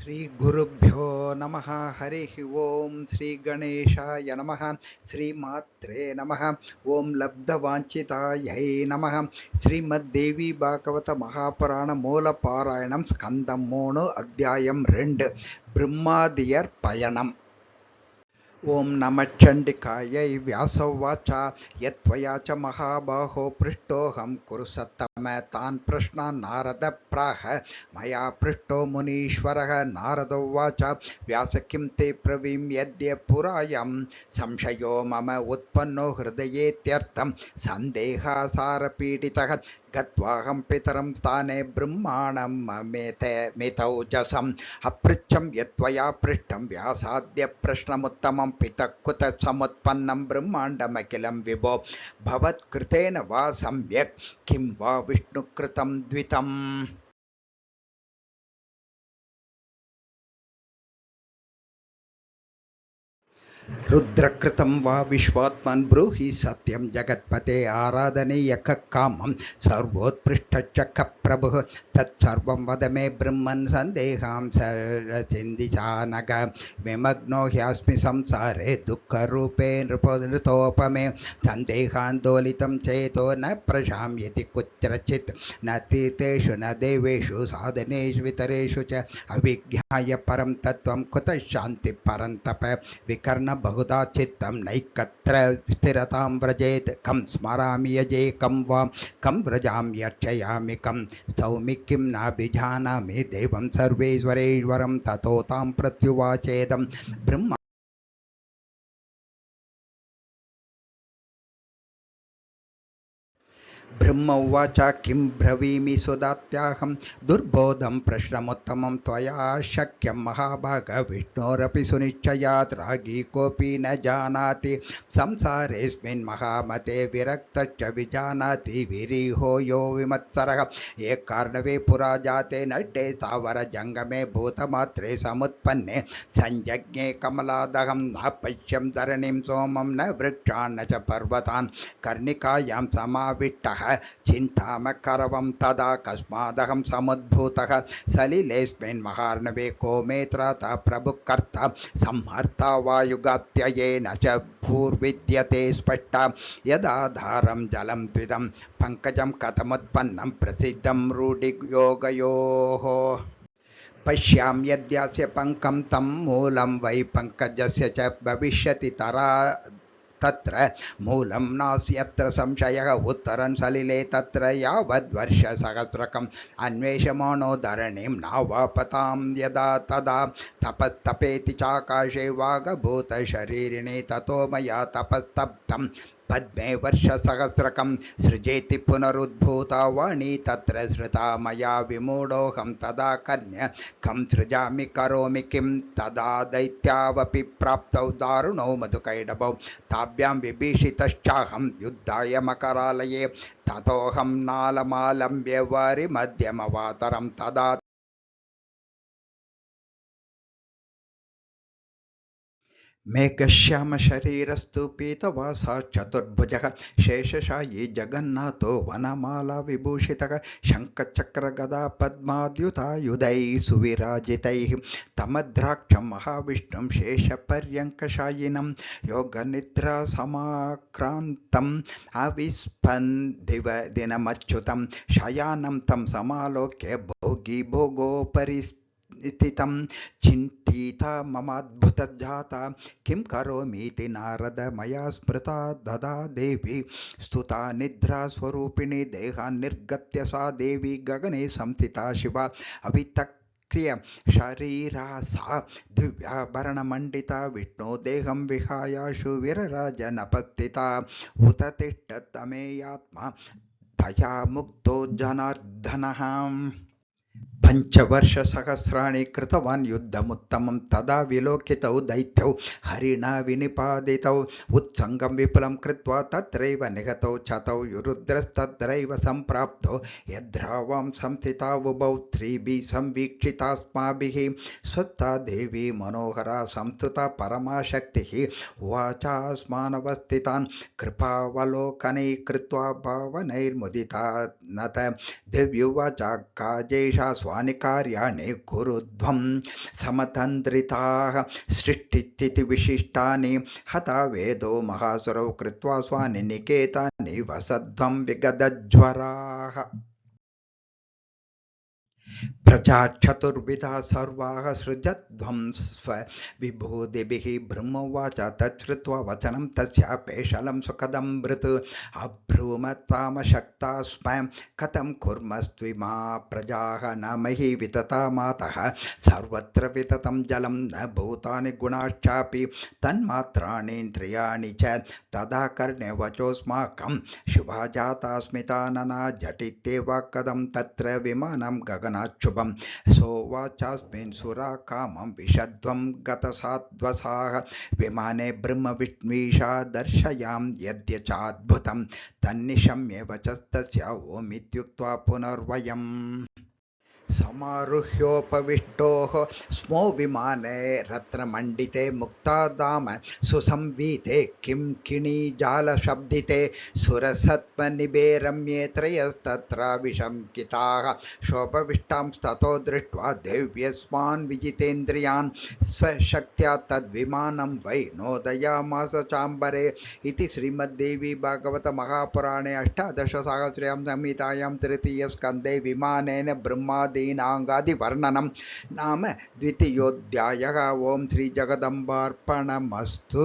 श्रीगुरुभ्यो नमः। हरिः ओं। श्रीगणेशाय नमः। श्रीमात्रे नमः। ओं लब्धवाञ्छितायै नमः। श्रीमद्देवी भागवत महापुराण मूलपारायणं स्कन्दं 3 अध्यायं 2 ब्रह्मादियर् पयणम्। ओं नमः चण्डिकायै। व्यासोवाच यत्त्वया च महाबाहो पृष्टोऽहं कुरु सत्तम। तान् प्रश्नान् नारद प्राह मया पृष्टो मुनीश्वरः। नारद उवाच व्यास किं ते ब्रवीम्यद्य पुरायं संशयो मम उत्पन्नो हृदयेत्यर्थं सन्देहासारपीडितः। गत्वाहं पितरं स्थाने ब्रह्माणं मितौजसम् अपृच्छं यत्त्वया पृष्टं व्यासाद्य प्रश्नमुत्तमं पितः कुतः समुत्पन्नं ब्रह्माण्डमखिलं विभो भवत्कृतेन वा सम्यक् किं वा विष्णुकृतं द्वितम्। रुद्रकृतं वा विश्वात्मन् ब्रूहि सत्यं जगत्पते। आराधनीयकः कामं सर्वोत्पृष्टश्च कः प्रभुः तत्सर्वं वद मे ब्रह्मन् सन्देहां चिन्तिचानघ। विमग्नो ह्यस्मि संसारे दुःखरूपे नृतोपमे सन्देहान्दोलितं चेतो न प्रशाम्यति कुत्रचित्। न तीर्थेषु न देवेषु साधनेषु वितरेषु च अविज्ञाय परं तत्त्वं कुतः शान्तिः परन्तप। विकर्ण बहुधा चित्तं नैकत्र स्थिरतां व्रजेत्। कं स्मरामि यजेकं वा कं व्रजामि अर्चयामि कं स्तौमि किं नाभिजानामि देवं सर्वेश्वरेश्वरं ततो तां प्रत्युवाचेदं ब्रह्म। ब्रह्म उवाच किं ब्रवीमि सुदात्याहं दुर्बोधं प्रश्नमुत्तमं त्वया शक्यं महाभाग। विष्णोरपि सुनिश्चयात् रागी कोऽपि न जानाति संसारेऽस्मिन् महामते विरक्तश्च विजानाति विरीहो यो विमत्सरः। ये कार्णवे पुरा जाते नष्टे स्थावरजङ्गमे भूतमात्रे समुत्पन्ने संजज्ञे कमलादहं न पश्यं धरणिं सोमं न वृक्षान् न च पर्वतान् कर्णिकायां समाविष्टः चिन्तामकरवं तदा कस्मादहं समुद्भूतः सलिलेऽस्मिन् महार्णवे को मे त्राता प्रभुकर्ता संहर्ता वायुगात्ययेन च भूर्विद्यते स्पष्टा। यदाधारं जलं द्विदं पङ्कजं कथमुत्पन्नं प्रसिद्धं रूढियोगयोः। पश्याम यद्यास्य पङ्कं तं मूलं वै पङ्कजस्य च भविष्यति तरा तत्र मूलं नास्यत्र संशयः। उत्तरं सलिले तत्र यावद्वर्षसहस्रकम् अन्वेषमाणो धरणिं नावापतां यदा तदा तपस्तपेति चाकाशे वागभूतशरीरिणे ततो मया तपस्तप्तं पद्मे वर्षसहस्रकं सृजेति पुनरुद्भूता वाणी तत्र श्रुता मया विमूढोऽहं तदा कन्य कं सृजामि करोमि किं तदा दैत्यावपि प्राप्तौ दारुणौ मधुकैडभौ ताभ्यां विभीषितश्चाहं युद्धाय मकरालये ततोऽहं नालमालम्ब्य वारिमध्यमवातरं तदा मेघश्यामशरीरस्तु पीतवासा चतुर्भुजः शेषशायी जगन्नाथो वनमाला विभूषितः शङ्खचक्रगदा पद्माद्युतायुधैः सुविराजितैः तमद्राक्षं महाविष्णुं शेषपर्यङ्कशायिनं योगनिद्रासमाक्रान्तम् अविस्पन्दिनमच्युतं शयानं तं समालोक्य भोगी भोगोपरि स्थितं चिन्तिता ममाद्भुतजाता किं करोमीति नारद मया स्मृता ददा देवी स्तुता निद्रास्वरूपिणी देहान्निर्गत्य सा देवी गगने संस्थिता शिवा अवितक्रिय शरीरा सा दिव्याभरणमण्डिता विष्णो देहं विहायाशु विरराजनपस्थिता उत तिष्ठतमेयात्मा तया मुक्तो जनार्दनः। पञ्चवर्षसहस्राणि कृतवान् युद्धमुत्तमं तदा विलोकितौ दैत्यौ हरिणा विनिपादितौ उत्सङ्गं विपुलं कृत्वा तत्रैव निहतौ चतौ रुद्रस्तत्रैव सम्प्राप्तो यद्रावां संस्थिता उभौ स्त्रीभिः संवीक्षितास्माभिः स्वस्था देवी मनोहरा संस्तुता परमाशक्तिः उवाचास्मानवस्थितान् कृपावलोकनैः कृत्वा भावनैर्मुदिता नत देव्युवाच काजेशा सर्वाणि कार्याणि कुरुध्वं समतन्द्रिताः सृष्टिस्थितिविशिष्टानि हता वेदो महासुरौ कृत्वा स्वानि निकेतानि वसध्वं विगतज्वराः प्रजा चतुर्विधा सर्वाः सृजध्वं स्वविभूतिभिः ब्रह्मोवाच तच्छ्रुत्वा वचनं तस्यापेशलं सुखदं मृत् अब्रूमत्वामशक्ता स्म कथं कुर्मस्त्विमा प्रजाः न मही वितता मातः सर्वत्र विततं जलं न भूतानि गुणाश्चापि तन्मात्राणीन्द्रियाणि च तदा कर्णे वचोऽस्माकं शिवा जाता स्मितानना झटित्येव कथं तत्र विमानं गगनाच्छुभं सोवाचास्मिन् सुरा कामं विषध्वं गतसाध्वसाः विमाने ब्रह्मविष्मीषा दर्शयां यद्य चाद्भुतं तन्निशम्य वचस्तस्य ओमित्युक्त्वा पुनर्वयम् समारुह्योपविष्टोः स्मो विमाने रत्नमण्डिते मुक्ताधाम सुसंवीते किङ्किणीजालशब्दिते सुरसत्त्वनिभे रम्ये त्रयस्तत्र विशङ्किताः शोभविष्टांस्ततो दृष्ट्वा देव्यस्मान् विजितेन्द्रियान् स्वशक्त्या तद्विमानं वै नोदयामास चाम्बरे इति श्रीमद्देवी भागवत महापुराणे अष्टादशसहस्र्यां संहितायां तृतीयस्कन्धे विमानेन ब्रह्मादीनाङ्गादिवर्णनं नाम द्वितीयोऽध्यायः। ओं श्री जगदम्बार्पणमस्तु।